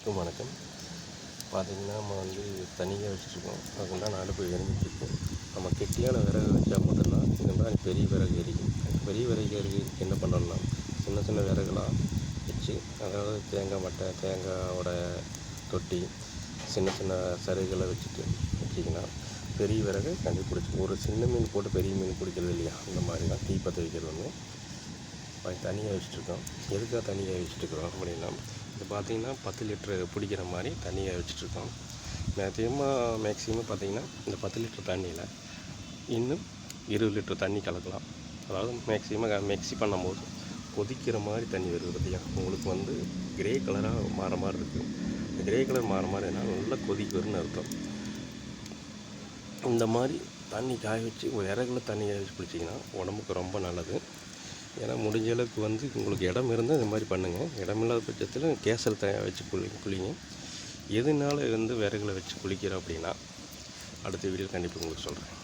அனைவருக்கும் வணக்கம். பார்த்திங்கன்னா நம்ம தனியாக வச்சுருக்கோம். அதுக்குண்டான அடுப்பு எரிஞ்சிட்ருக்கு. நம்ம கெட்டியான விறகு வச்சா மட்டும்தான் இந்த மாதிரி பெரிய விறகு எரியும். பெரிய விறகு எரிக்கிறதுக்கு என்ன பண்ணணும்னா, சின்ன சின்ன விறகுலாம் வச்சு, அதாவது தேங்காய் மட்டை, தேங்காயோட தொட்டி, சின்ன சின்ன சருகுகளை வச்சிங்கன்னா பெரிய விறகு கண்டி பிடிச்சி, ஒரு சின்ன மீன் போட்டு பெரிய மீன் பிடிக்கிறது இல்லையா, அந்த மாதிரி தான் தீ பற்ற வைக்கிறது தனியாக வச்சுட்ருக்கோம். எதுக்காக தனியாக வச்சுட்டுருக்குறோம் அப்படின்னா, இது பார்த்திங்கன்னா 10 லிட்ரு பிடிக்கிற மாதிரி தனியாக வச்சுட்ருக்கோம். மேக்ஸிமம் பார்த்திங்கன்னா இந்த 10 லிட்டர் தண்ணியில் இன்னும் 20 லிட்டர் தண்ணி கலக்கலாம். அதாவது மேக்ஸிமம் மிக்ஸி பண்ணும்போது கொதிக்கிற மாதிரி தண்ணி வருது பார்த்தியா, உங்களுக்கு கிரே கலராக மாற மாதிரி இருக்குது. இந்த கிரே கலர் மாற மாதிரினா நல்லா கொதிக்கு வரும்னு அர்த்தம். இந்த மாதிரி தண்ணி காய வச்சு விறகுல தண்ணி காய வச்சு பிடிச்சிங்கன்னா உடம்புக்கு ரொம்ப நல்லது. ஏன்னா முடிஞ்ச அளவுக்கு உங்களுக்கு இடம் இருந்தால் இந்த மாதிரி பண்ணுங்கள். இடமில்லாத பட்சத்தில் கேஸில் வச்சு குளிங்க. எதுனால விறகுல வச்சு குளிக்கிறோம் அப்படின்னா அடுத்த வீடியோ கண்டிப்பாக உங்களுக்கு சொல்கிறேன்.